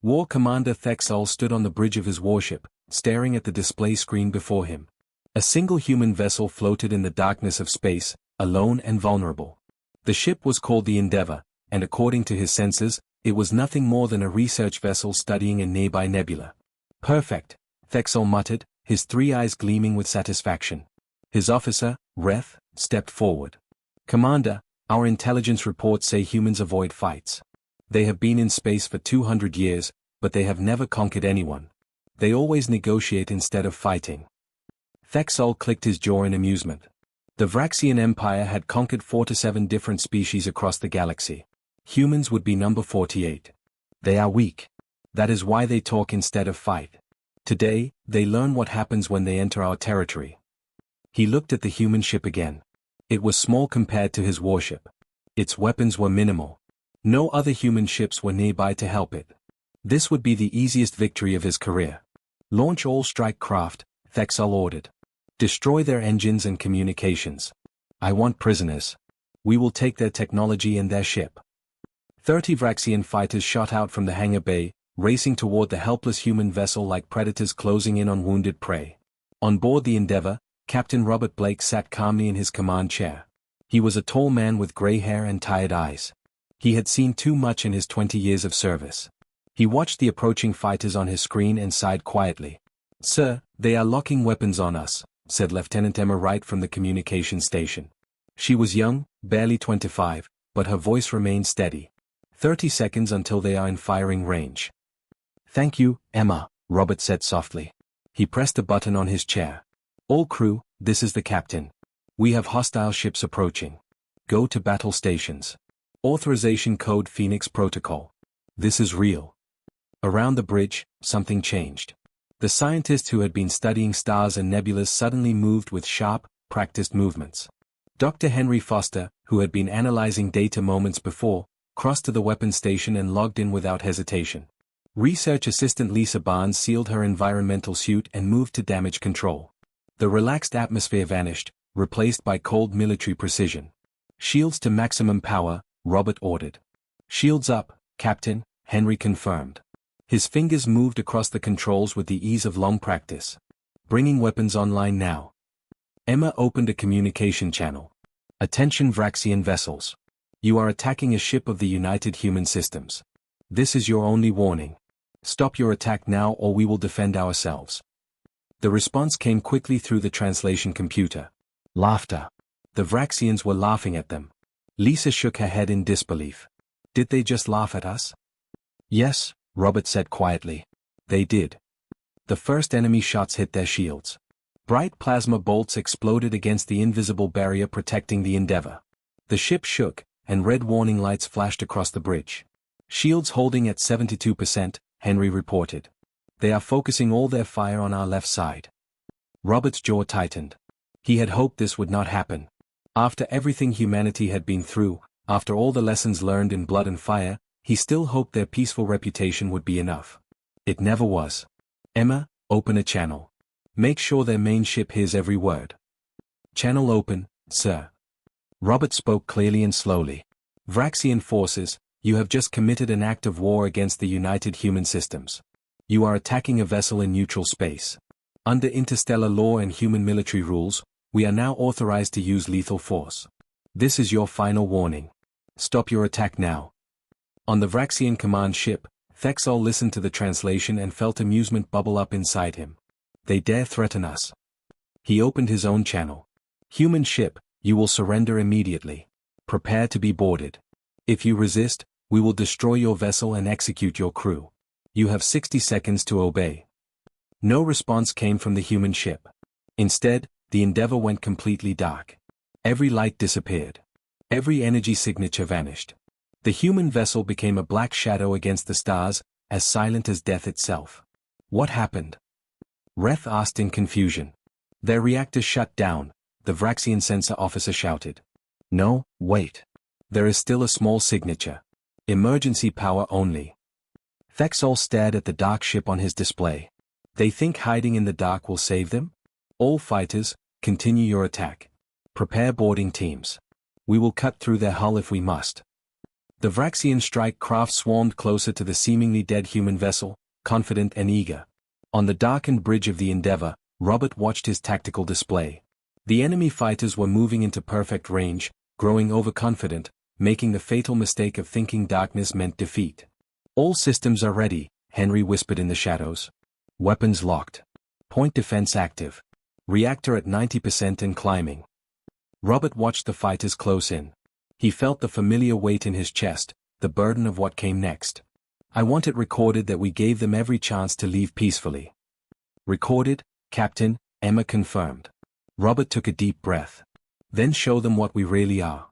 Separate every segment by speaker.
Speaker 1: War Commander Thexol stood on the bridge of his warship, staring at the display screen before him. A single human vessel floated in the darkness of space, alone and vulnerable. The ship was called the Endeavour, and according to his senses, it was nothing more than a research vessel studying a nearby nebula. Perfect, Thexol muttered, his 3 eyes gleaming with satisfaction. His officer, Reth, stepped forward. Commander, our intelligence reports say humans avoid fights. They have been in space for 200 years, but they have never conquered anyone. They always negotiate instead of fighting. Thexol clicked his jaw in amusement. The Vraxian Empire had conquered 4 to 7 different species across the galaxy. Humans would be number 48. They are weak. That is why they talk instead of fight. Today, they learn what happens when they enter our territory. He looked at the human ship again. It was small compared to his warship. Its weapons were minimal. No other human ships were nearby to help it. This would be the easiest victory of his career. Launch all strike craft, Thexol ordered. Destroy their engines and communications. I want prisoners. We will take their technology and their ship. 30 Vraxian fighters shot out from the hangar bay, racing toward the helpless human vessel like predators closing in on wounded prey. On board the Endeavour, Captain Robert Blake sat calmly in his command chair. He was a tall man with gray hair and tired eyes. He had seen too much in his 20 years of service. He watched the approaching fighters on his screen and sighed quietly. Sir, they are locking weapons on us, said Lieutenant Emma Wright from the communication station. She was young, barely 25, but her voice remained steady. 30 seconds until they are in firing range. Thank you, Emma, Robert said softly. He pressed a button on his chair. All crew, this is the captain. We have hostile ships approaching. Go to battle stations. Authorization code Phoenix Protocol. This is real. Around the bridge, something changed. The scientist who had been studying stars and nebulas suddenly moved with sharp, practiced movements. Dr. Henry Foster, who had been analyzing data moments before, crossed to the weapons station and logged in without hesitation. Research assistant Lisa Barnes sealed her environmental suit and moved to damage control. The relaxed atmosphere vanished, replaced by cold military precision. Shields to maximum power, Robert ordered. Shields up, Captain, Henry confirmed. His fingers moved across the controls with the ease of long practice. Bringing weapons online now. Emma opened a communication channel. Attention Vraxian vessels. You are attacking a ship of the United Human Systems. This is your only warning. Stop your attack now or we will defend ourselves. The response came quickly through the translation computer. Laughter. The Vraxians were laughing at them. Lisa shook her head in disbelief. Did they just laugh at us? Yes, Robert said quietly. They did. The first enemy shots hit their shields. Bright plasma bolts exploded against the invisible barrier protecting the Endeavour. The ship shook, and red warning lights flashed across the bridge. Shields holding at 72%, Henry reported. They are focusing all their fire on our left side. Robert's jaw tightened. He had hoped this would not happen. After everything humanity had been through, after all the lessons learned in blood and fire, he still hoped their peaceful reputation would be enough. It never was. Emma, open a channel. Make sure their main ship hears every word. Channel open, sir. Robert spoke clearly and slowly. Vraxian forces, you have just committed an act of war against the United Human Systems. You are attacking a vessel in neutral space. Under interstellar law and human military rules, we are now authorized to use lethal force. This is your final warning. Stop your attack now. On the Vraxian command ship, Thexol listened to the translation and felt amusement bubble up inside him. They dare threaten us. He opened his own channel. Human ship, you will surrender immediately. Prepare to be boarded. If you resist, we will destroy your vessel and execute your crew. You have 60 seconds to obey. No response came from the human ship. Instead, the Endeavour went completely dark. Every light disappeared. Every energy signature vanished. The human vessel became a black shadow against the stars, as silent as death itself. What happened? Reth asked in confusion. Their reactor shut down, the Vraxian sensor officer shouted. No, wait. There is still a small signature. Emergency power only. Thexol stared at the dark ship on his display. They think hiding in the dark will save them? All fighters, continue your attack. Prepare boarding teams. We will cut through their hull if we must. The Vraxian strike craft swarmed closer to the seemingly dead human vessel, confident and eager. On the darkened bridge of the Endeavour, Robert watched his tactical display. The enemy fighters were moving into perfect range, growing overconfident, making the fatal mistake of thinking darkness meant defeat. "All systems are ready," Henry whispered in the shadows. "Weapons locked. Point defense active. Reactor at 90% and climbing." Robert watched the fighters close in. He felt the familiar weight in his chest, the burden of what came next. "I want it recorded that we gave them every chance to leave peacefully." "Recorded, Captain," Emma confirmed. Robert took a deep breath. "Then show them what we really are."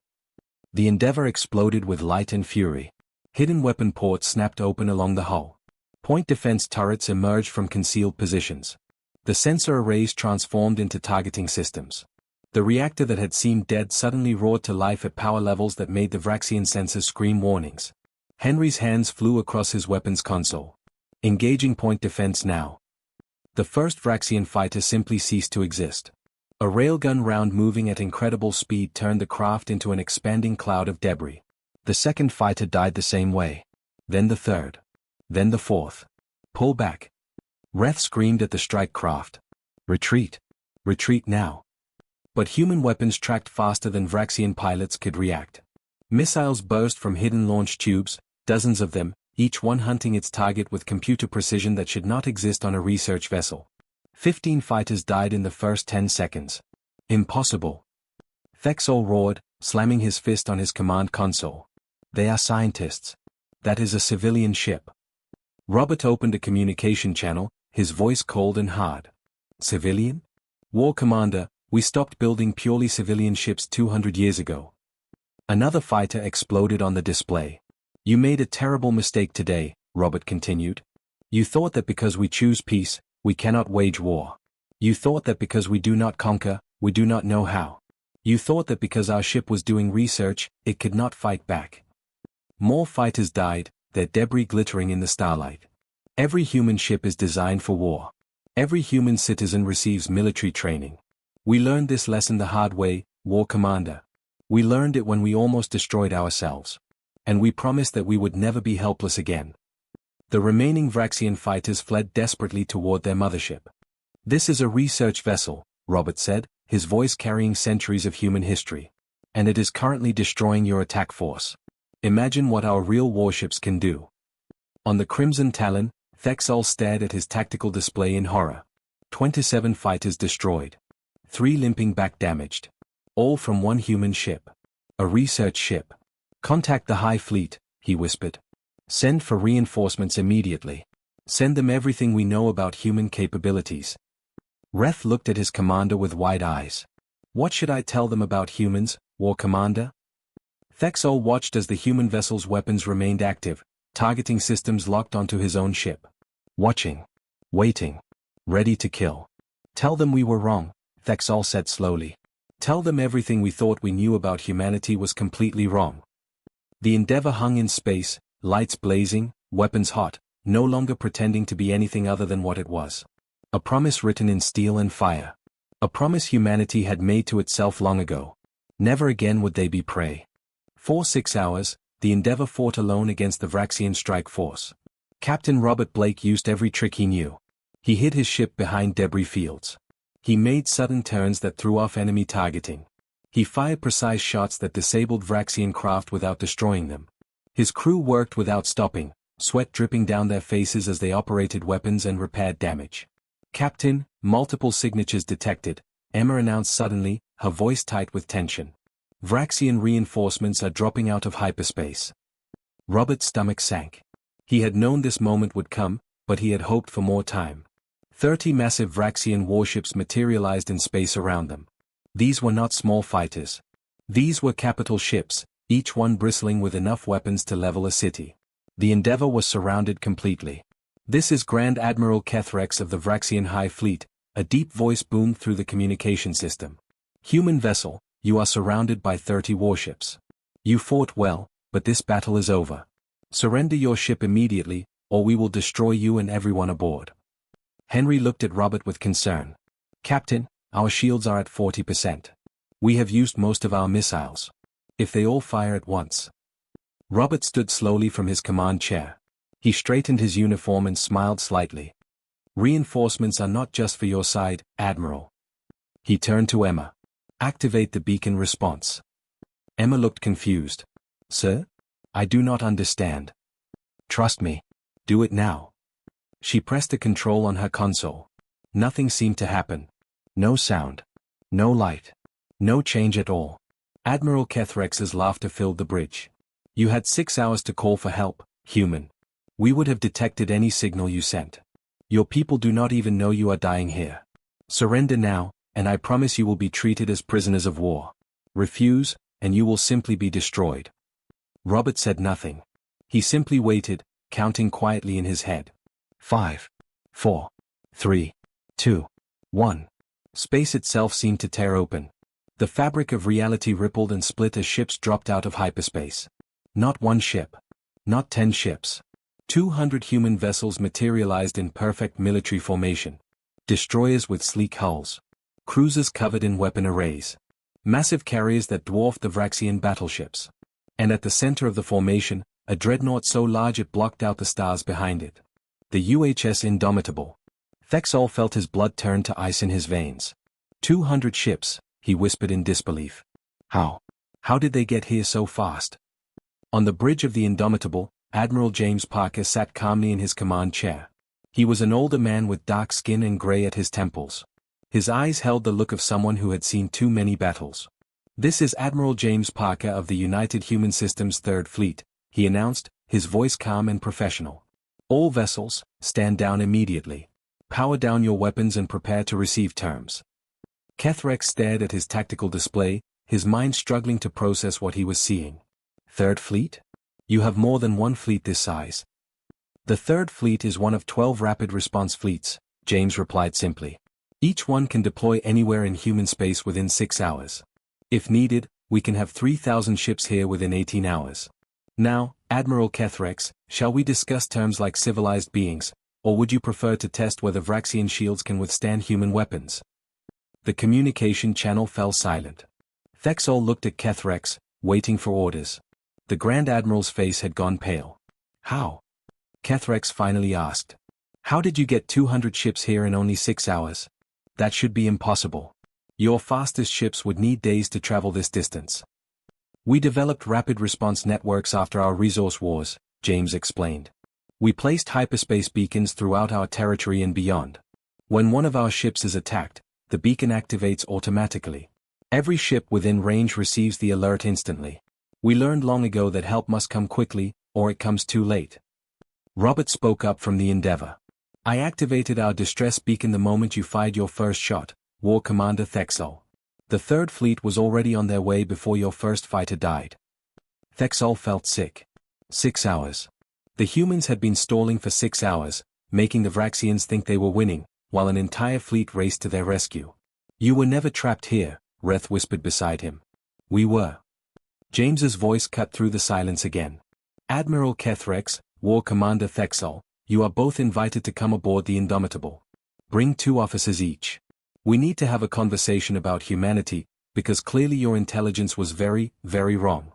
Speaker 1: The Endeavour exploded with light and fury. Hidden weapon ports snapped open along the hull. Point defense turrets emerged from concealed positions. The sensor arrays transformed into targeting systems. The reactor that had seemed dead suddenly roared to life at power levels that made the Vraxian sensors scream warnings. Henry's hands flew across his weapons console. Engaging point defense now. The first Vraxian fighter simply ceased to exist. A railgun round moving at incredible speed turned the craft into an expanding cloud of debris. The second fighter died the same way. Then the third. Then the fourth. "Pull back." Reth screamed at the strike craft. "Retreat. Retreat now." But human weapons tracked faster than Vraxian pilots could react. Missiles burst from hidden launch tubes, dozens of them, each one hunting its target with computer precision that should not exist on a research vessel. 15 fighters died in the first 10 seconds. "Impossible." Thexol roared, slamming his fist on his command console. "They are scientists. That is a civilian ship." Robert opened a communication channel, his voice cold and hard. "Civilian? War Commander, we stopped building purely civilian ships 200 years ago." Another fighter exploded on the display. "You made a terrible mistake today," Robert continued. "You thought that because we choose peace, we cannot wage war. You thought that because we do not conquer, we do not know how. You thought that because our ship was doing research, it could not fight back." More fighters died, their debris glittering in the starlight. Every human ship is designed for war. Every human citizen receives military training. We learned this lesson the hard way, War Commander. We learned it when we almost destroyed ourselves. And we promised that we would never be helpless again. The remaining Vraxian fighters fled desperately toward their mothership. "This is a research vessel," Robert said, his voice carrying centuries of human history. "And it is currently destroying your attack force. Imagine what our real warships can do." On the Crimson Talon, Thexol stared at his tactical display in horror. 27 fighters destroyed. 3 limping back damaged. All from one human ship. A research ship. "Contact the High Fleet," he whispered. "Send for reinforcements immediately. Send them everything we know about human capabilities." Reth looked at his commander with wide eyes. "What should I tell them about humans, War Commander?" Thexol watched as the human vessel's weapons remained active, targeting systems locked onto his own ship. Watching. Waiting. Ready to kill. "Tell them we were wrong," Thexol said slowly. "Tell them everything we thought we knew about humanity was completely wrong." The Endeavour hung in space, lights blazing, weapons hot, no longer pretending to be anything other than what it was. A promise written in steel and fire. A promise humanity had made to itself long ago. Never again would they be prey. For 6 hours, the Endeavour fought alone against the Vraxian strike force. Captain Robert Blake used every trick he knew. He hid his ship behind debris fields. He made sudden turns that threw off enemy targeting. He fired precise shots that disabled Vraxian craft without destroying them. His crew worked without stopping, sweat dripping down their faces as they operated weapons and repaired damage. "Captain, multiple signatures detected," Emma announced suddenly, her voice tight with tension. "Vraxian reinforcements are dropping out of hyperspace." Robert's stomach sank. He had known this moment would come, but he had hoped for more time. 30 massive Vraxian warships materialized in space around them. These were not small fighters. These were capital ships, each one bristling with enough weapons to level a city. The Endeavour was surrounded completely. "This is Grand Admiral Kethrex of the Vraxian High Fleet," a deep voice boomed through the communication system. "Human vessel, you are surrounded by 30 warships. You fought well, but this battle is over. Surrender your ship immediately, or we will destroy you and everyone aboard." Henry looked at Robert with concern. "Captain, our shields are at 40%. We have used most of our missiles. If they all fire at once." Robert stood slowly from his command chair. He straightened his uniform and smiled slightly. Reinforcements are not just for your side, Admiral. He turned to Emma. Activate the beacon response. Emma looked confused. Sir? I do not understand. Trust me. Do it now. She pressed a control on her console. Nothing seemed to happen. No sound. No light. No change at all. Admiral Kethrex's laughter filled the bridge. You had 6 hours to call for help, human. We would have detected any signal you sent. Your people do not even know you are dying here. Surrender now, and I promise you will be treated as prisoners of war. Refuse, and you will simply be destroyed. Robert said nothing. He simply waited, counting quietly in his head. 5, 4, 3, 2, 1. Space itself seemed to tear open. The fabric of reality rippled and split as ships dropped out of hyperspace. Not one ship. Not 10 ships. 200 human vessels materialized in perfect military formation. Destroyers with sleek hulls. Cruisers covered in weapon arrays. Massive carriers that dwarfed the Vraxian battleships. And at the center of the formation, a dreadnought so large it blocked out the stars behind it. The UHS Indomitable. Thexol felt his blood turn to ice in his veins. 200 ships, he whispered in disbelief. How? How did they get here so fast? On the bridge of the Indomitable, Admiral James Parker sat calmly in his command chair. He was an older man with dark skin and gray at his temples. His eyes held the look of someone who had seen too many battles. This is Admiral James Parker of the United Human Systems Third Fleet, he announced, his voice calm and professional. All vessels, stand down immediately. Power down your weapons and prepare to receive terms. Kethrex stared at his tactical display, his mind struggling to process what he was seeing. Third Fleet? You have more than one fleet this size. The Third Fleet is one of 12 rapid response fleets, James replied simply. Each one can deploy anywhere in human space within 6 hours. If needed, we can have 3,000 ships here within 18 hours. Now, Admiral Kethrex, shall we discuss terms like civilized beings, or would you prefer to test whether Vraxian shields can withstand human weapons? The communication channel fell silent. Thexol looked at Kethrex, waiting for orders. The Grand Admiral's face had gone pale. How? Kethrex finally asked. How did you get 200 ships here in only 6 hours? That should be impossible. Your fastest ships would need days to travel this distance. We developed rapid response networks after our resource wars, James explained. We placed hyperspace beacons throughout our territory and beyond. When one of our ships is attacked, the beacon activates automatically. Every ship within range receives the alert instantly. We learned long ago that help must come quickly, or it comes too late. Robert spoke up from the Endeavour. I activated our distress beacon the moment you fired your first shot, War Commander Thexol. The Third Fleet was already on their way before your first fighter died. Thexol felt sick. 6 hours. The humans had been stalling for 6 hours, making the Vraxians think they were winning, while an entire fleet raced to their rescue. You were never trapped here, Reth whispered beside him. We were. James's voice cut through the silence again. Admiral Kethrex, War Commander Thexol, you are both invited to come aboard the Indomitable. Bring 2 officers each. We need to have a conversation about humanity, because clearly your intelligence was very, very wrong.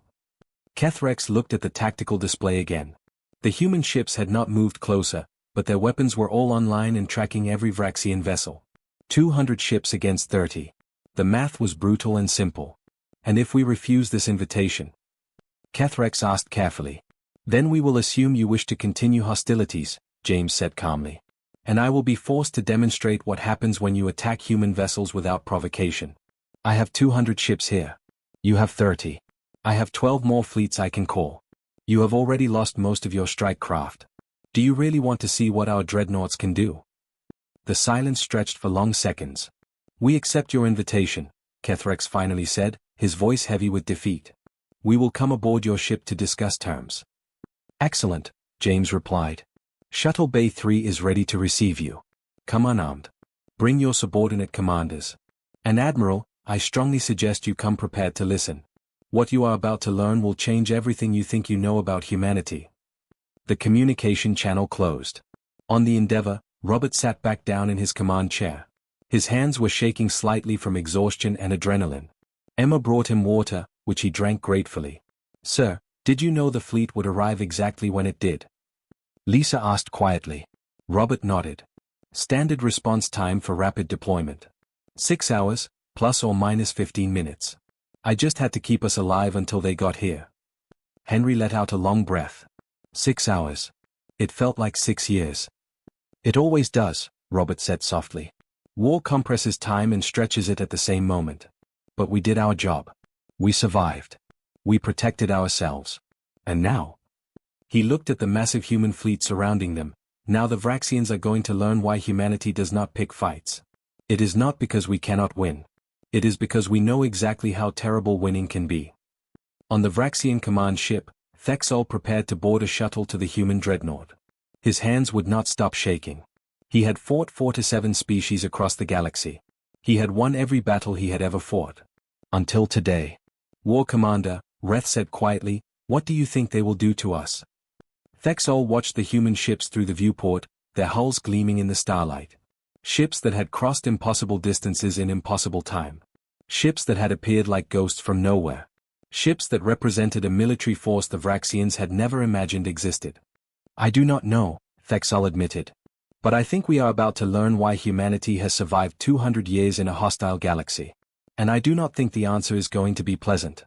Speaker 1: Kethrex looked at the tactical display again. The human ships had not moved closer, but their weapons were all online and tracking every Vraxian vessel. 200 ships against 30. The math was brutal and simple. And if we refuse this invitation? Kethrex asked carefully. Then we will assume you wish to continue hostilities, James said calmly. And I will be forced to demonstrate what happens when you attack human vessels without provocation. I have 200 ships here. You have 30. I have 12 more fleets I can call. You have already lost most of your strike craft. Do you really want to see what our dreadnoughts can do? The silence stretched for long seconds. We accept your invitation, Kethrex finally said, his voice heavy with defeat. We will come aboard your ship to discuss terms. Excellent, James replied. Shuttle Bay 3 is ready to receive you. Come unarmed. Bring your subordinate commanders. And Admiral, I strongly suggest you come prepared to listen. What you are about to learn will change everything you think you know about humanity. The communication channel closed. On the Endeavour, Robert sat back down in his command chair. His hands were shaking slightly from exhaustion and adrenaline. Emma brought him water, which he drank gratefully. Sir, Did you know the fleet would arrive exactly when it did? Lisa asked quietly. Robert nodded. Standard response time for rapid deployment. 6 hours, plus or minus 15 minutes. I just had to keep us alive until they got here. Henry let out a long breath. 6 hours. It felt like 6 years. It always does, Robert said softly. War compresses time and stretches it at the same moment. But we did our job. We survived. We protected ourselves. And now? He looked at the massive human fleet surrounding them. Now the Vraxians are going to learn why humanity does not pick fights. It is not because we cannot win. It is because we know exactly how terrible winning can be. On the Vraxian command ship, Thexol prepared to board a shuttle to the human dreadnought. His hands would not stop shaking. He had fought 4 to 7 species across the galaxy. He had won every battle he had ever fought. Until today. War Commander, Reth said quietly, what do you think they will do to us? Thexol watched the human ships through the viewport, their hulls gleaming in the starlight. Ships that had crossed impossible distances in impossible time. Ships that had appeared like ghosts from nowhere. Ships that represented a military force the Vraxians had never imagined existed. I do not know, Thexol admitted. But I think we are about to learn why humanity has survived 200 years in a hostile galaxy. And I do not think the answer is going to be pleasant.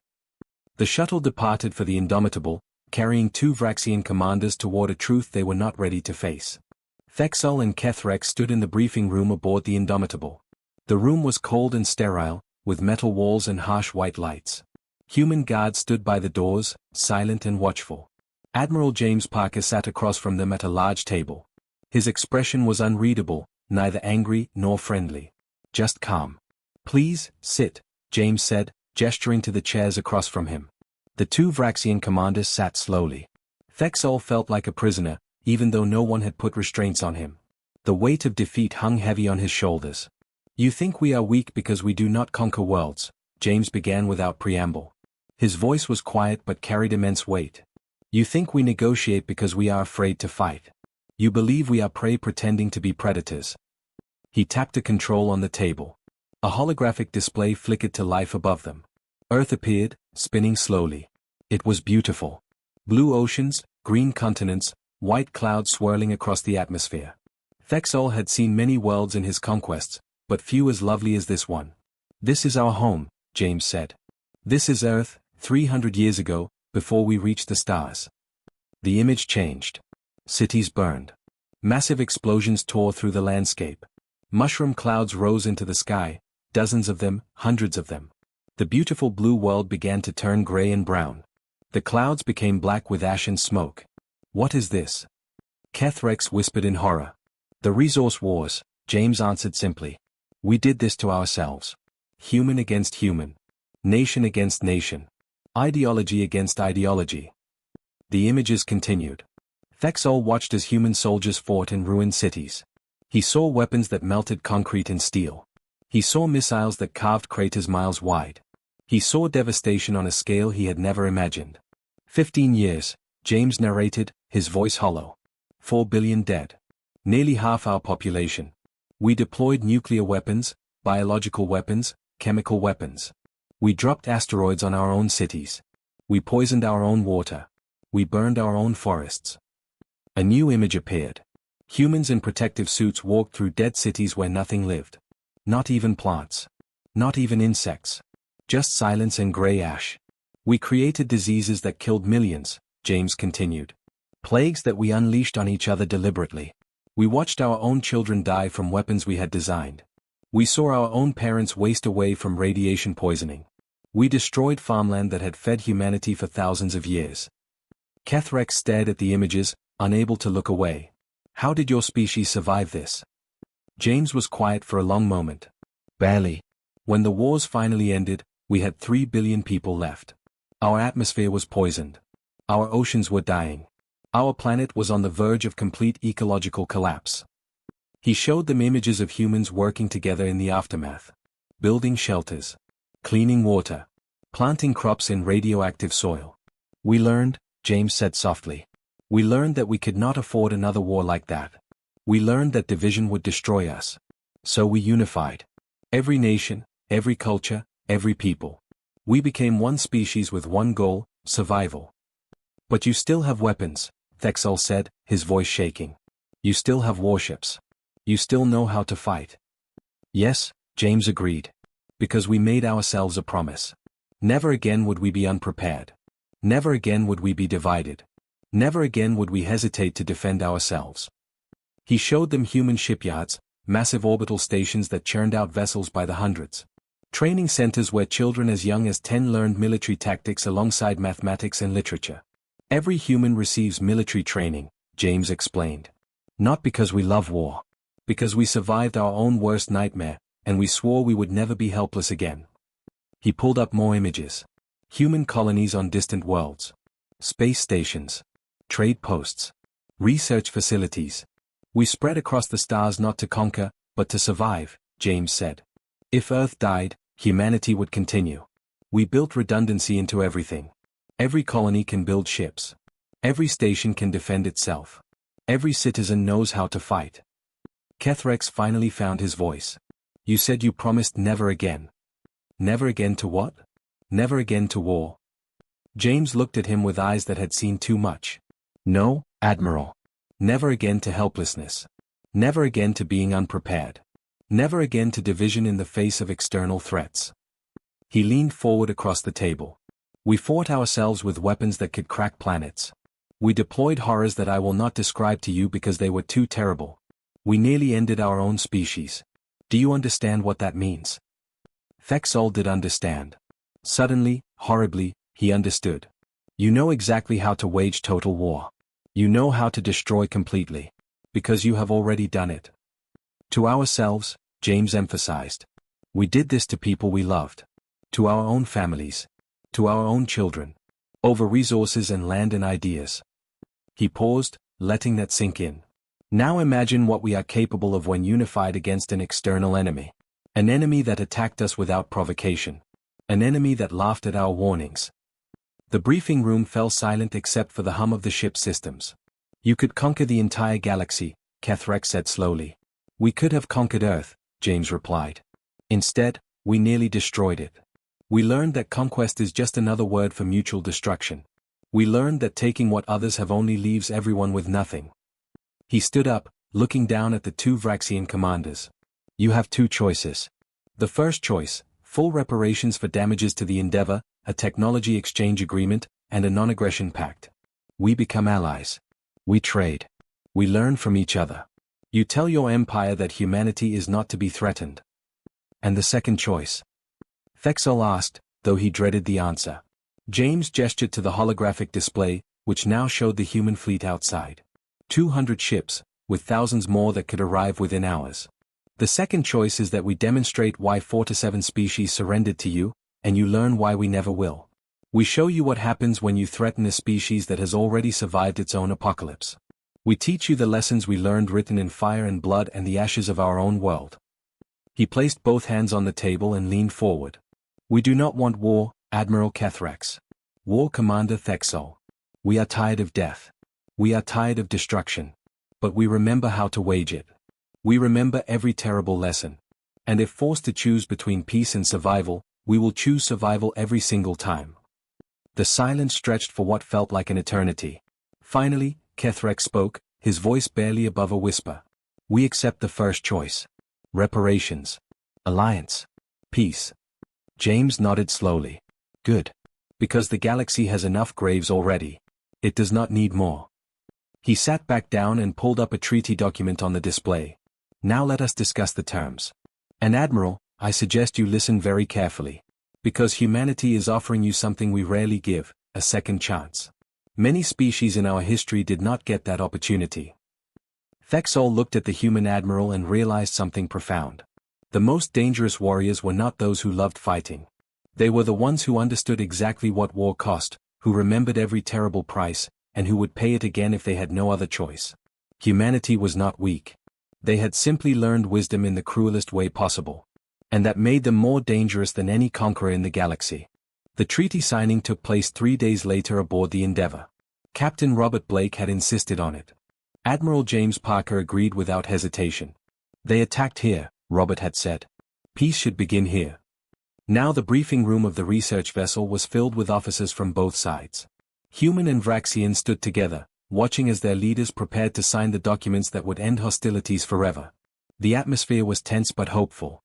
Speaker 1: The shuttle departed for the Indomitable, carrying 2 Vraxian commanders toward a truth they were not ready to face. Thexol and Kethrex stood in the briefing room aboard the Indomitable. The room was cold and sterile, with metal walls and harsh white lights. Human guards stood by the doors, silent and watchful. Admiral James Parker sat across from them at a large table. His expression was unreadable, neither angry nor friendly. Just calm. Please, sit, James said, gesturing to the chairs across from him. The 2 Vraxian commanders sat slowly. Thexol felt like a prisoner, even though no one had put restraints on him. The weight of defeat hung heavy on his shoulders. You think we are weak because we do not conquer worlds, James began without preamble. His voice was quiet but carried immense weight. You think we negotiate because we are afraid to fight. You believe we are prey pretending to be predators. He tapped a control on the table. A holographic display flickered to life above them. Earth appeared, spinning slowly. It was beautiful. Blue oceans, green continents, white clouds swirling across the atmosphere. Thexol had seen many worlds in his conquests, but few as lovely as this one. This is our home, James said. This is Earth, 300 years ago, before we reached the stars. The image changed. Cities burned. Massive explosions tore through the landscape. Mushroom clouds rose into the sky, dozens of them, hundreds of them. The beautiful blue world began to turn gray and brown. The clouds became black with ash and smoke. What is this? Kethrex whispered in horror. The resource wars, James answered simply. We did this to ourselves. Human against human. Nation against nation. Ideology against ideology. The images continued. Thexol watched as human soldiers fought in ruined cities. He saw weapons that melted concrete and steel. He saw missiles that carved craters miles wide. He saw devastation on a scale he had never imagined. 15 years, James narrated, his voice hollow. 4 billion dead. Nearly half our population. We deployed nuclear weapons, biological weapons, chemical weapons. We dropped asteroids on our own cities. We poisoned our own water. We burned our own forests. A new image appeared. Humans in protective suits walked through dead cities where nothing lived. Not even plants. Not even insects. Just silence and gray ash. We created diseases that killed millions, James continued. Plagues that we unleashed on each other deliberately. We watched our own children die from weapons we had designed. We saw our own parents waste away from radiation poisoning. We destroyed farmland that had fed humanity for thousands of years. Kethrex stared at the images, unable to look away. How did your species survive this? James was quiet for a long moment. Barely. When the wars finally ended, we had 3 billion people left. Our atmosphere was poisoned. Our oceans were dying. Our planet was on the verge of complete ecological collapse. He showed them images of humans working together in the aftermath. Building shelters. Cleaning water. Planting crops in radioactive soil. We learned, James said softly. We learned that we could not afford another war like that. We learned that division would destroy us. So we unified. Every nation, every culture, every people. We became one species with one goal, survival. But you still have weapons, Thexol said, his voice shaking. You still have warships. You still know how to fight. Yes, James agreed. Because we made ourselves a promise. Never again would we be unprepared. Never again would we be divided. Never again would we hesitate to defend ourselves. He showed them human shipyards, massive orbital stations that churned out vessels by the hundreds. Training centers where children as young as 10 learned military tactics alongside mathematics and literature. Every human receives military training, James explained. Not because we love war. Because we survived our own worst nightmare, and we swore we would never be helpless again. He pulled up more images. Human colonies on distant worlds. Space stations. Trade posts. Research facilities. We spread across the stars not to conquer, but to survive, James said. If Earth died, humanity would continue. We built redundancy into everything. Every colony can build ships. Every station can defend itself. Every citizen knows how to fight. Kethrex finally found his voice. You said you promised never again. Never again to what? Never again to war. James looked at him with eyes that had seen too much. No, Admiral. Never again to helplessness. Never again to being unprepared. Never again to division in the face of external threats. He leaned forward across the table. We fought ourselves with weapons that could crack planets. We deployed horrors that I will not describe to you because they were too terrible. We nearly ended our own species. Do you understand what that means? Thexol did understand. Suddenly, horribly, he understood. You know exactly how to wage total war. You know how to destroy completely. Because you have already done it. To ourselves, James emphasized. We did this to people we loved. To our own families. To our own children. Over resources and land and ideas. He paused, letting that sink in. Now imagine what we are capable of when unified against an external enemy. An enemy that attacked us without provocation. An enemy that laughed at our warnings. The briefing room fell silent except for the hum of the ship's systems. You could conquer the entire galaxy, Kethrex said slowly. We could have conquered Earth, James replied. Instead, we nearly destroyed it. We learned that conquest is just another word for mutual destruction. We learned that taking what others have only leaves everyone with nothing. He stood up, looking down at the two Vraxian commanders. You have two choices. The first choice, full reparations for damages to the Endeavor, a technology exchange agreement, and a non-aggression pact. We become allies. We trade. We learn from each other. You tell your empire that humanity is not to be threatened. And the second choice? Thexol asked, though he dreaded the answer. James gestured to the holographic display, which now showed the human fleet outside. 200 ships, with thousands more that could arrive within hours. The second choice is that we demonstrate why 4 to 7 species surrendered to you, and you learn why we never will. We show you what happens when you threaten a species that has already survived its own apocalypse. We teach you the lessons we learned written in fire and blood and the ashes of our own world. He placed both hands on the table and leaned forward. We do not want war, Admiral Kethrex. War Commander Thexol. We are tired of death. We are tired of destruction. But we remember how to wage it. We remember every terrible lesson. And if forced to choose between peace and survival, we will choose survival every single time. The silence stretched for what felt like an eternity. Finally, Kethrex spoke, his voice barely above a whisper. We accept the first choice. Reparations. Alliance. Peace. James nodded slowly. Good. Because the galaxy has enough graves already. It does not need more. He sat back down and pulled up a treaty document on the display. Now let us discuss the terms. And Admiral, I suggest you listen very carefully. Because humanity is offering you something we rarely give, a second chance. Many species in our history did not get that opportunity. Thexol looked at the human admiral and realized something profound. The most dangerous warriors were not those who loved fighting. They were the ones who understood exactly what war cost, who remembered every terrible price, and who would pay it again if they had no other choice. Humanity was not weak. They had simply learned wisdom in the cruelest way possible. And that made them more dangerous than any conqueror in the galaxy. The treaty signing took place 3 days later aboard the Endeavor. Captain Robert Blake had insisted on it. Admiral James Parker agreed without hesitation. They attacked here, Robert had said. Peace should begin here. Now the briefing room of the research vessel was filled with officers from both sides. Human and Vraxian stood together, watching as their leaders prepared to sign the documents that would end hostilities forever. The atmosphere was tense but hopeful.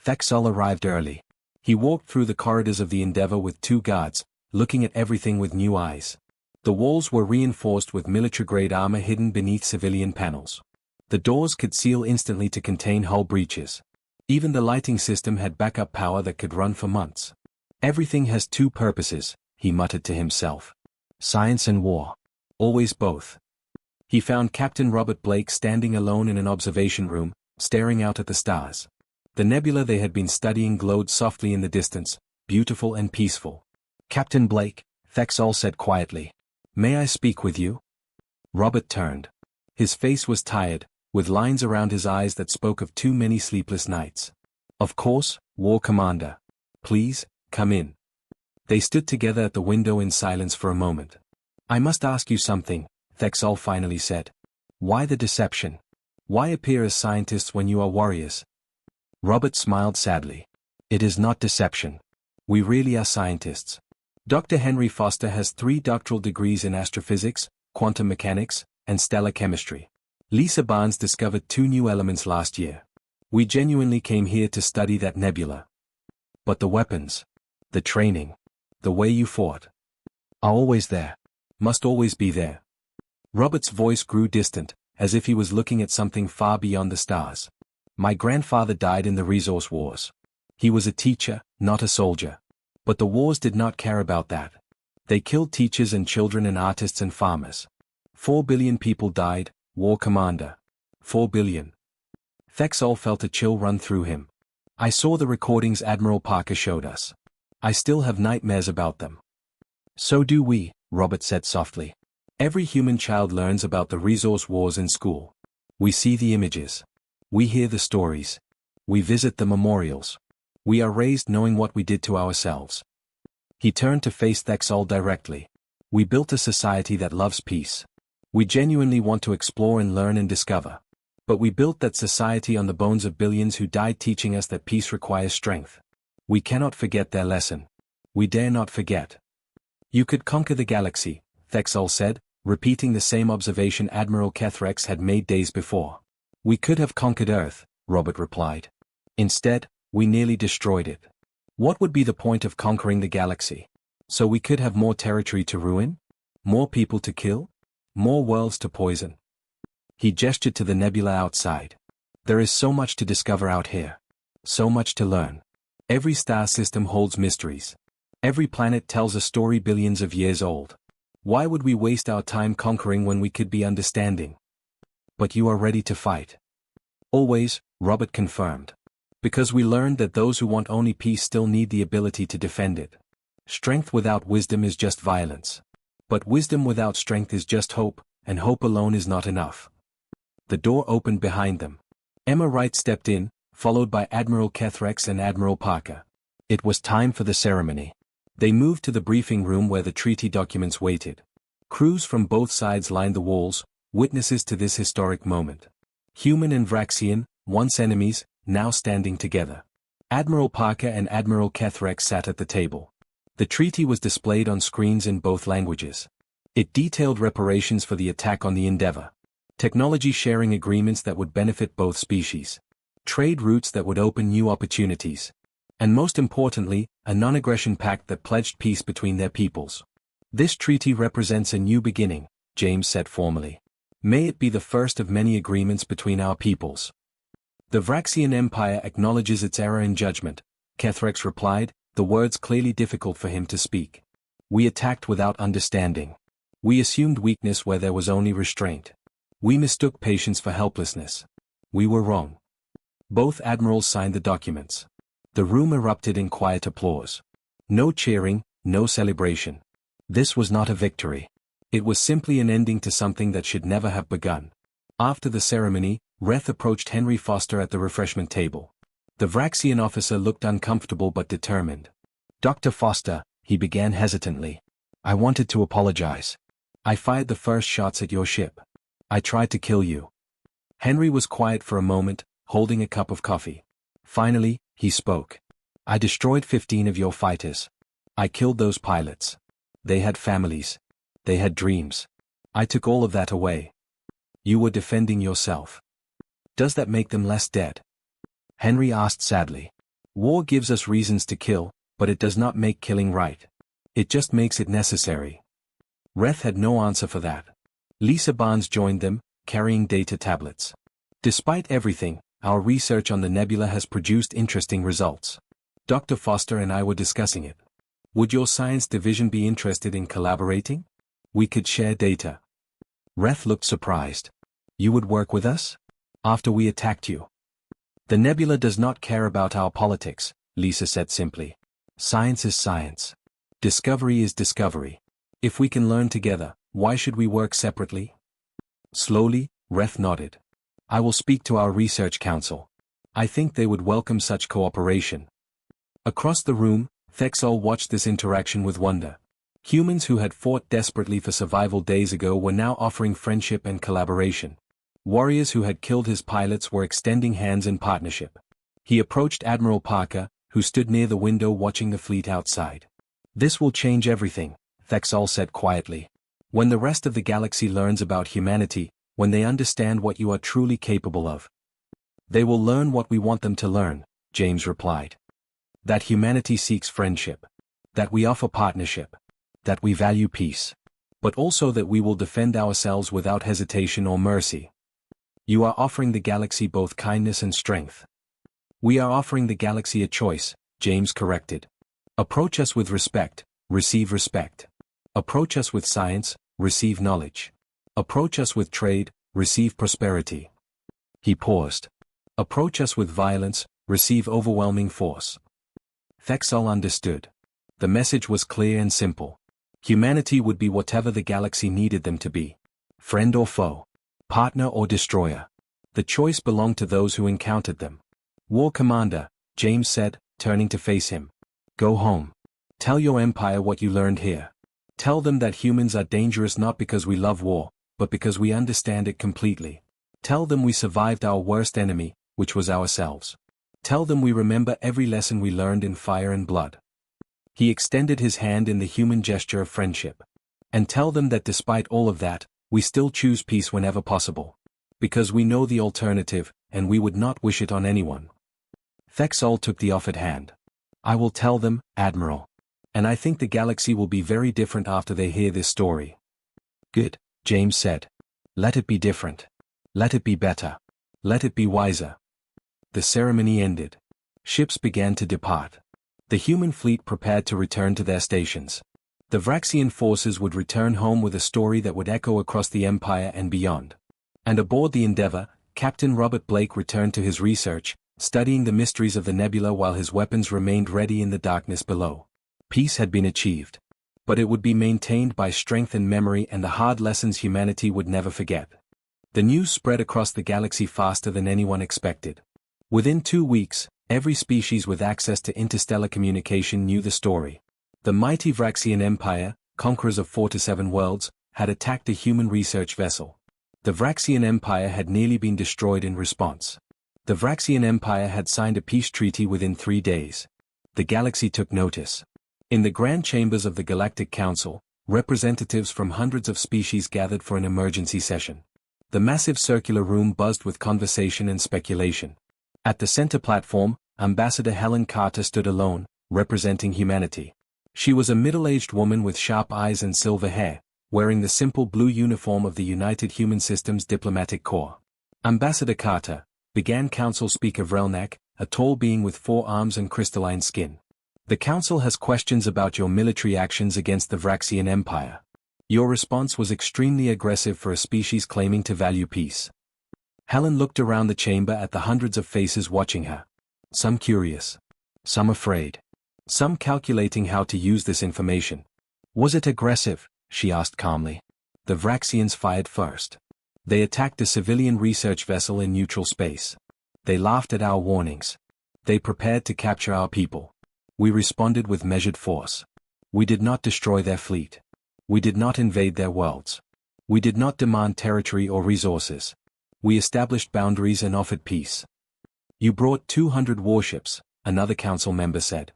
Speaker 1: Thexol arrived early. He walked through the corridors of the Endeavor with 2 guards, looking at everything with new eyes. The walls were reinforced with military-grade armor hidden beneath civilian panels. The doors could seal instantly to contain hull breaches. Even the lighting system had backup power that could run for months. Everything has 2 purposes, he muttered to himself. Science and war. Always both. He found Captain Robert Blake standing alone in an observation room, staring out at the stars. The nebula they had been studying glowed softly in the distance, beautiful and peaceful. Captain Blake, Thexol said quietly. May I speak with you? Robert turned. His face was tired, with lines around his eyes that spoke of too many sleepless nights. Of course, War Commander. Please, come in. They stood together at the window in silence for a moment. I must ask you something, Thexol finally said. Why the deception? Why appear as scientists when you are warriors? Robert smiled sadly. It is not deception. We really are scientists. Dr. Henry Foster has 3 doctoral degrees in astrophysics, quantum mechanics, and stellar chemistry. Lisa Barnes discovered 2 new elements last year. We genuinely came here to study that nebula. But the weapons, the training, the way you fought, are always there. Must always be there. Robert's voice grew distant, as if he was looking at something far beyond the stars. My grandfather died in the resource wars. He was a teacher, not a soldier. But the wars did not care about that. They killed teachers and children and artists and farmers. 4 billion people died, War Commander. 4 billion. Thexol felt a chill run through him. I saw the recordings Admiral Parker showed us. I still have nightmares about them. So do we, Robert said softly. Every human child learns about the resource wars in school. We see the images. We hear the stories. We visit the memorials. We are raised knowing what we did to ourselves. He turned to face Thexol directly. We built a society that loves peace. We genuinely want to explore and learn and discover. But we built that society on the bones of billions who died teaching us that peace requires strength. We cannot forget their lesson. We dare not forget. You could conquer the galaxy, Thexol said, repeating the same observation Admiral Kethrex had made days before. We could have conquered Earth, Robert replied. Instead, we nearly destroyed it. What would be the point of conquering the galaxy? So we could have more territory to ruin? More people to kill? More worlds to poison? He gestured to the nebula outside. There is so much to discover out here. So much to learn. Every star system holds mysteries. Every planet tells a story billions of years old. Why would we waste our time conquering when we could be understanding? But you are ready to fight. Always, Robert confirmed. Because we learned that those who want only peace still need the ability to defend it. Strength without wisdom is just violence. But wisdom without strength is just hope, and hope alone is not enough. The door opened behind them. Emma Wright stepped in, followed by Admiral Kethrex and Admiral Parker. It was time for the ceremony. They moved to the briefing room where the treaty documents waited. Crews from both sides lined the walls, witnesses to this historic moment. Human and Vraxian, once enemies, now standing together. Admiral Parker and Admiral Kethrex sat at the table. The treaty was displayed on screens in both languages. It detailed reparations for the attack on the Endeavor. Technology sharing agreements that would benefit both species. Trade routes that would open new opportunities. And most importantly, a non-aggression pact that pledged peace between their peoples. This treaty represents a new beginning, James said formally. May it be the first of many agreements between our peoples. The Vraxian Empire acknowledges its error in judgment, Kethrex replied, the words clearly difficult for him to speak. We attacked without understanding. We assumed weakness where there was only restraint. We mistook patience for helplessness. We were wrong. Both admirals signed the documents. The room erupted in quiet applause. No cheering, no celebration. This was not a victory. It was simply an ending to something that should never have begun. After the ceremony, Reth approached Henry Foster at the refreshment table. The Vraxian officer looked uncomfortable but determined. Dr. Foster, he began hesitantly. I wanted to apologize. I fired the first shots at your ship. I tried to kill you. Henry was quiet for a moment, holding a cup of coffee. Finally, he spoke. I destroyed 15 of your fighters. I killed those pilots. They had families. They had dreams. I took all of that away. You were defending yourself. Does that make them less dead? Henry asked sadly. War gives us reasons to kill, but it does not make killing right. It just makes it necessary. Reth had no answer for that. Lisa Barnes joined them, carrying data tablets. Despite everything, our research on the nebula has produced interesting results. Dr. Foster and I were discussing it. Would your science division be interested in collaborating? We could share data. Reth looked surprised. You would work with us? After we attacked you? The nebula does not care about our politics, Lisa said simply. Science is science. Discovery is discovery. If we can learn together, why should we work separately? Slowly, Reth nodded. I will speak to our research council. I think they would welcome such cooperation. Across the room, Thexol watched this interaction with wonder. Humans who had fought desperately for survival days ago were now offering friendship and collaboration. Warriors who had killed his pilots were extending hands in partnership. He approached Admiral Parker, who stood near the window watching the fleet outside. This will change everything, Thexol said quietly. When the rest of the galaxy learns about humanity, when they understand what you are truly capable of. They will learn what we want them to learn, James replied. That humanity seeks friendship. That we offer partnership. That we value peace. But also that we will defend ourselves without hesitation or mercy. You are offering the galaxy both kindness and strength. We are offering the galaxy a choice, James corrected. Approach us with respect, receive respect. Approach us with science, receive knowledge. Approach us with trade, receive prosperity. He paused. Approach us with violence, receive overwhelming force. Thexol understood. The message was clear and simple. Humanity would be whatever the galaxy needed them to be. Friend or foe. Partner or destroyer. The choice belonged to those who encountered them. War Commander, James said, turning to face him. Go home. Tell your empire what you learned here. Tell them that humans are dangerous not because we love war, but because we understand it completely. Tell them we survived our worst enemy, which was ourselves. Tell them we remember every lesson we learned in fire and blood. He extended his hand in the human gesture of friendship. And tell them that despite all of that, we still choose peace whenever possible. Because we know the alternative, and we would not wish it on anyone. Thexol took the offered hand. I will tell them, Admiral. And I think the galaxy will be very different after they hear this story. Good, James said. Let it be different. Let it be better. Let it be wiser. The ceremony ended. Ships began to depart. The human fleet prepared to return to their stations. The Vraxian forces would return home with a story that would echo across the Empire and beyond. And aboard the Endeavour, Captain Robert Blake returned to his research, studying the mysteries of the nebula while his weapons remained ready in the darkness below. Peace had been achieved. But it would be maintained by strength and memory and the hard lessons humanity would never forget. The news spread across the galaxy faster than anyone expected. Within 2 weeks, every species with access to interstellar communication knew the story. The mighty Vraxian Empire, conquerors of 4 to 7 worlds, had attacked a human research vessel. The Vraxian Empire had nearly been destroyed in response. The Vraxian Empire had signed a peace treaty within 3 days. The galaxy took notice. In the grand chambers of the Galactic Council, representatives from hundreds of species gathered for an emergency session. The massive circular room buzzed with conversation and speculation. At the center platform, Ambassador Helen Carter stood alone, representing humanity. She was a middle-aged woman with sharp eyes and silver hair, wearing the simple blue uniform of the United Human Systems Diplomatic Corps. Ambassador Carter, began Council Speaker Vrelnak, a tall being with 4 arms and crystalline skin. The Council has questions about your military actions against the Vraxian Empire. Your response was extremely aggressive for a species claiming to value peace. Helen looked around the chamber at the hundreds of faces watching her. Some curious. Some afraid. Some calculating how to use this information. Was it aggressive? She asked calmly. The Vraxians fired first. They attacked a civilian research vessel in neutral space. They laughed at our warnings. They prepared to capture our people. We responded with measured force. We did not destroy their fleet. We did not invade their worlds. We did not demand territory or resources. We established boundaries and offered peace. You brought 200 warships, another council member said.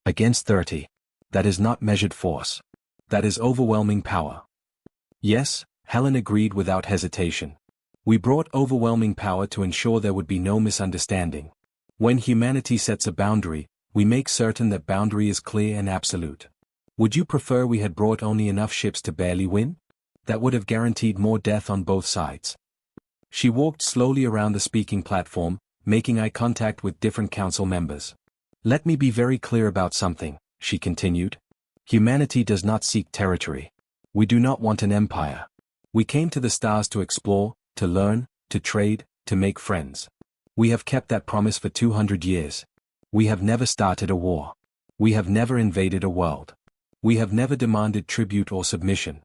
Speaker 1: Against 30. That is not measured force. That is overwhelming power. Yes, Helen agreed without hesitation. We brought overwhelming power to ensure there would be no misunderstanding. When humanity sets a boundary, we make certain that boundary is clear and absolute. Would you prefer we had brought only enough ships to barely win? That would have guaranteed more death on both sides. She walked slowly around the speaking platform, making eye contact with different council members. Let me be very clear about something, she continued. Humanity does not seek territory. We do not want an empire. We came to the stars to explore, to learn, to trade, to make friends. We have kept that promise for 200 years. We have never started a war. We have never invaded a world. We have never demanded tribute or submission.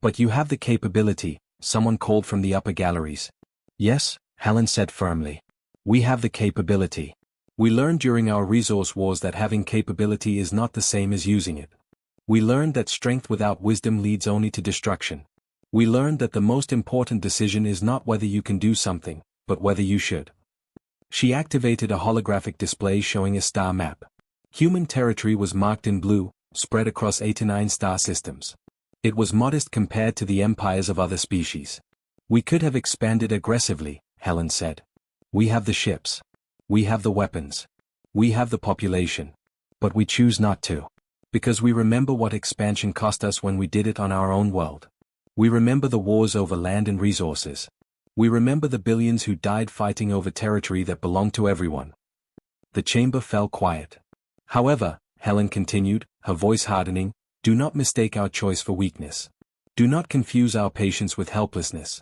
Speaker 1: But you have the capability, someone called from the upper galleries. Yes, Helen said firmly. We have the capability. We learned during our resource wars that having capability is not the same as using it. We learned that strength without wisdom leads only to destruction. We learned that the most important decision is not whether you can do something, but whether you should. She activated a holographic display showing a star map. Human territory was marked in blue, spread across 89 star systems. It was modest compared to the empires of other species. We could have expanded aggressively, Helen said. We have the ships. We have the weapons. We have the population. But we choose not to. Because we remember what expansion cost us when we did it on our own world. We remember the wars over land and resources. We remember the billions who died fighting over territory that belonged to everyone. The chamber fell quiet. However, Helen continued, her voice hardening, do not mistake our choice for weakness. Do not confuse our patience with helplessness.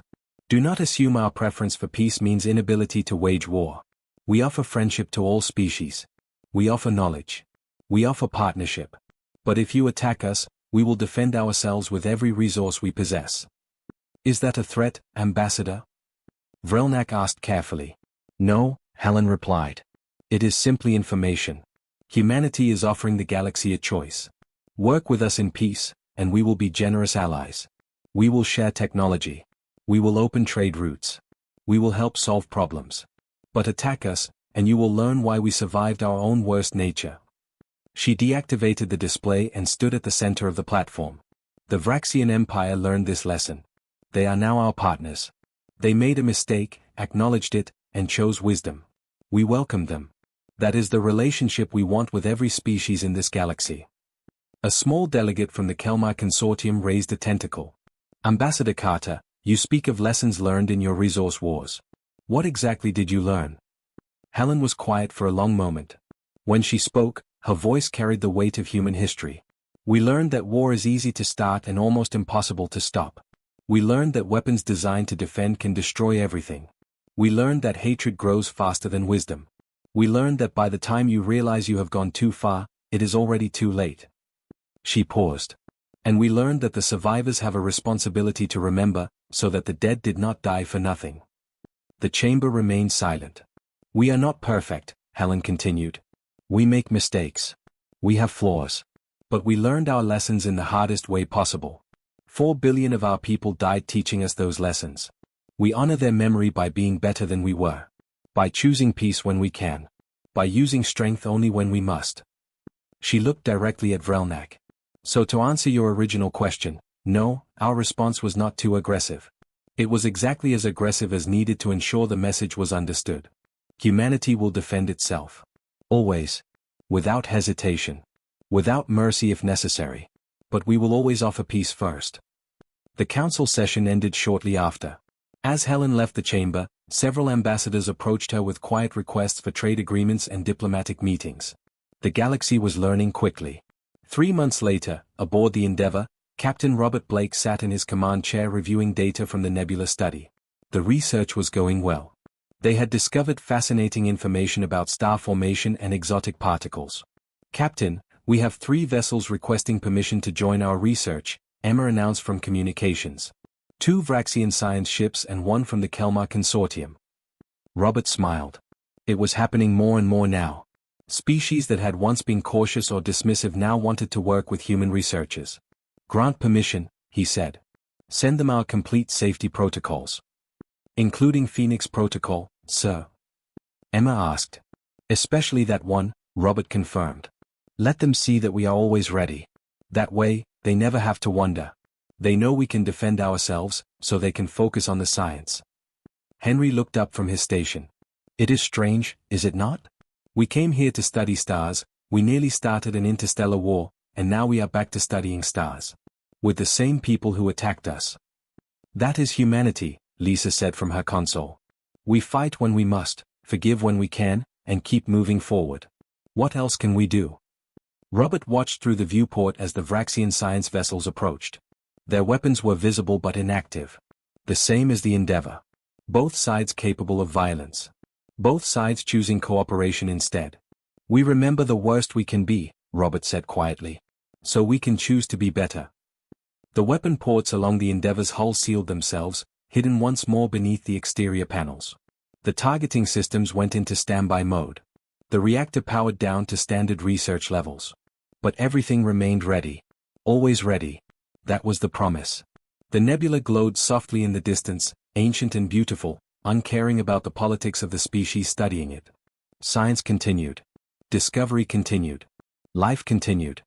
Speaker 1: Do not assume our preference for peace means inability to wage war. We offer friendship to all species. We offer knowledge. We offer partnership. But if you attack us, we will defend ourselves with every resource we possess. Is that a threat, Ambassador? Vrelnak asked carefully. No, Helen replied. It is simply information. Humanity is offering the galaxy a choice. Work with us in peace, and we will be generous allies. We will share technology. We will open trade routes. We will help solve problems. But attack us, and you will learn why we survived our own worst nature. She deactivated the display and stood at the center of the platform. The Vraxian Empire learned this lesson. They are now our partners. They made a mistake, acknowledged it, and chose wisdom. We welcome them. That is the relationship we want with every species in this galaxy. A small delegate from the Kelmar Consortium raised a tentacle. Ambassador Carter, you speak of lessons learned in your resource wars. What exactly did you learn? Helen was quiet for a long moment. When she spoke, her voice carried the weight of human history. We learned that war is easy to start and almost impossible to stop. We learned that weapons designed to defend can destroy everything. We learned that hatred grows faster than wisdom. We learned that by the time you realize you have gone too far, it is already too late. She paused. And we learned that the survivors have a responsibility to remember, so that the dead did not die for nothing. The chamber remained silent. We are not perfect, Helen continued. We make mistakes. We have flaws. But we learned our lessons in the hardest way possible. 4 billion of our people died teaching us those lessons. We honor their memory by being better than we were. By choosing peace when we can. By using strength only when we must. She looked directly at Vrelnak. So to answer your original question, no, our response was not too aggressive. It was exactly as aggressive as needed to ensure the message was understood. Humanity will defend itself. Always. Without hesitation. Without mercy if necessary. But we will always offer peace first. The council session ended shortly after. As Helen left the chamber, several ambassadors approached her with quiet requests for trade agreements and diplomatic meetings. The galaxy was learning quickly. 3 months later, aboard the Endeavour, Captain Robert Blake sat in his command chair reviewing data from the nebula study. The research was going well. They had discovered fascinating information about star formation and exotic particles. Captain, we have 3 vessels requesting permission to join our research, Emma announced from communications. 2 Vraxian science ships and 1 from the Kelmar Consortium. Robert smiled. It was happening more and more now. Species that had once been cautious or dismissive now wanted to work with human researchers. Grant permission, he said. Send them our complete safety protocols. Including Phoenix Protocol, sir? Emma asked. Especially that one, Robert confirmed. Let them see that we are always ready. That way, they never have to wonder. They know we can defend ourselves, so they can focus on the science. Henry looked up from his station. It is strange, is it not? We came here to study stars, we nearly started an interstellar war, and now we are back to studying stars. With the same people who attacked us. That is humanity, Lisa said from her console. We fight when we must, forgive when we can, and keep moving forward. What else can we do? Robert watched through the viewport as the Vraxian science vessels approached. Their weapons were visible but inactive. The same as the Endeavour. Both sides capable of violence. Both sides choosing cooperation instead. We remember the worst we can be, Robert said quietly. So we can choose to be better. The weapon ports along the Endeavour's hull sealed themselves, hidden once more beneath the exterior panels. The targeting systems went into standby mode. The reactor powered down to standard research levels. But everything remained ready. Always ready. That was the promise. The nebula glowed softly in the distance, ancient and beautiful, uncaring about the politics of the species studying it. Science continued. Discovery continued. Life continued.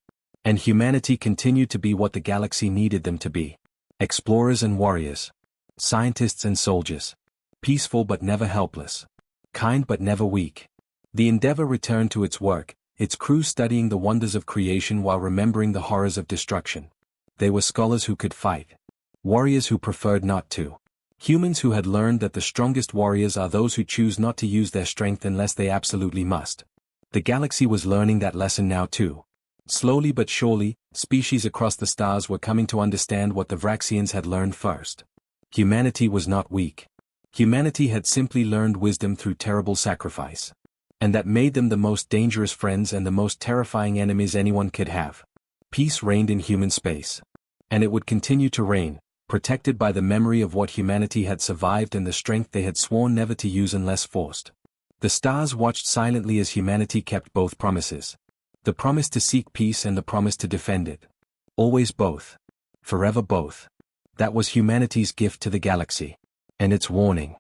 Speaker 1: And humanity continued to be what the galaxy needed them to be. Explorers and warriors. Scientists and soldiers. Peaceful but never helpless. Kind but never weak. The Endeavour returned to its work, its crew studying the wonders of creation while remembering the horrors of destruction. They were scholars who could fight. Warriors who preferred not to. Humans who had learned that the strongest warriors are those who choose not to use their strength unless they absolutely must. The galaxy was learning that lesson now too. Slowly but surely, species across the stars were coming to understand what the Vraxians had learned first. Humanity was not weak. Humanity had simply learned wisdom through terrible sacrifice. And that made them the most dangerous friends and the most terrifying enemies anyone could have. Peace reigned in human space. And it would continue to reign, protected by the memory of what humanity had survived and the strength they had sworn never to use unless forced. The stars watched silently as humanity kept both promises. The promise to seek peace and the promise to defend it. Always both. Forever both. That was humanity's gift to the galaxy. And its warning.